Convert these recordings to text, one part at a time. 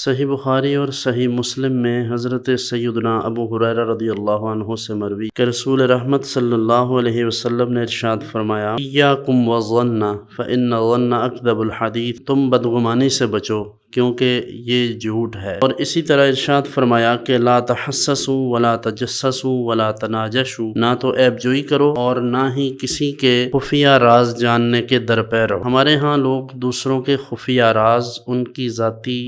صحیح بخاری اور صحیح مسلم میں حضرت سیدنا ابو ہریرہ رضی اللہ عنہ سے مروی کہ رسول رحمت صلی اللہ علیہ وسلم نے ارشاد فرمایا، ایاکم والظن فإن الظن اکذب الحدیث، تم بدگمانی سے بچو کیونکہ یہ جھوٹ ہے۔ اور اسی طرح ارشاد فرمایا کہ لا تحسسوا ولا تجسسوا ولا تناجشوا، نہ تو عیب جوئی کرو اور نہ ہی کسی کے خفیہ راز جاننے کے درپے رہو۔ ہمارے ہاں لوگ دوسروں کے خفیہ راز، ان کی ذاتی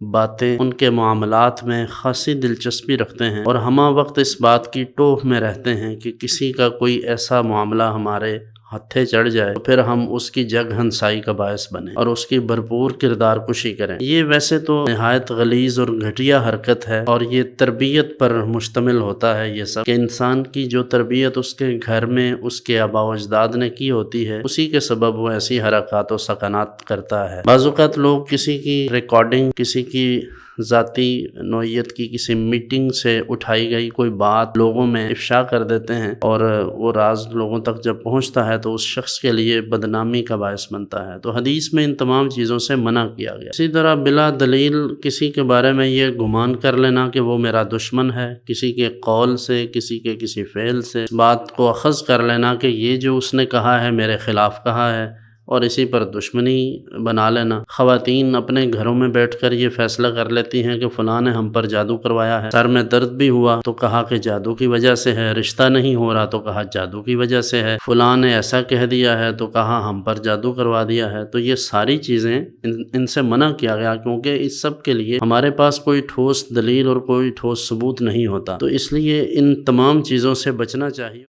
باتیں، ان کے معاملات میں خاصی دلچسپی رکھتے ہیں اور ہمہ وقت اس بات کی ٹوہ میں رہتے ہیں کہ کسی کا کوئی ایسا معاملہ ہمارے ہتھے چڑھ جائے تو پھر ہم اس کی جگ ہنسائی کا باعث بنیں اور اس کی بھرپور کردار کشی کریں۔ یہ ویسے تو نہایت غلیظ اور گھٹیا حرکت ہے اور یہ تربیت پر مشتمل ہوتا ہے یہ سب، کہ انسان کی جو تربیت اس کے گھر میں اس کے آباء و اجداد نے کی ہوتی ہے، اسی کے سبب وہ ایسی حرکات و سکنات کرتا ہے۔ بعض اوقات لوگ کسی کی ریکارڈنگ، کسی کی ذاتی نوعیت کی کسی میٹنگ سے اٹھائی گئی کوئی بات لوگوں میں افشا کر دیتے ہیں اور وہ راز لوگوں تک جب پہنچتا ہے تو اس شخص کے لیے بدنامی کا باعث بنتا ہے۔ تو حدیث میں ان تمام چیزوں سے منع کیا گیا۔ اسی طرح بلا دلیل کسی کے بارے میں یہ گمان کر لینا کہ وہ میرا دشمن ہے، کسی کے قول سے، کسی کے کسی فعل سے بات کو اخذ کر لینا کہ یہ جو اس نے کہا ہے میرے خلاف کہا ہے اور اسی پر دشمنی بنا لینا۔ خواتین اپنے گھروں میں بیٹھ کر یہ فیصلہ کر لیتی ہیں کہ فلاں نے ہم پر جادو کروایا ہے، سر میں درد بھی ہوا تو کہا کہ جادو کی وجہ سے ہے، رشتہ نہیں ہو رہا تو کہا جادو کی وجہ سے ہے، فلاں نے ایسا کہہ دیا ہے تو کہا ہم پر جادو کروا دیا ہے۔ تو یہ ساری چیزیں ان سے منع کیا گیا کیونکہ اس سب کے لیے ہمارے پاس کوئی ٹھوس دلیل اور کوئی ٹھوس ثبوت نہیں ہوتا، تو اس لیے ان تمام چیزوں سے بچنا چاہیے۔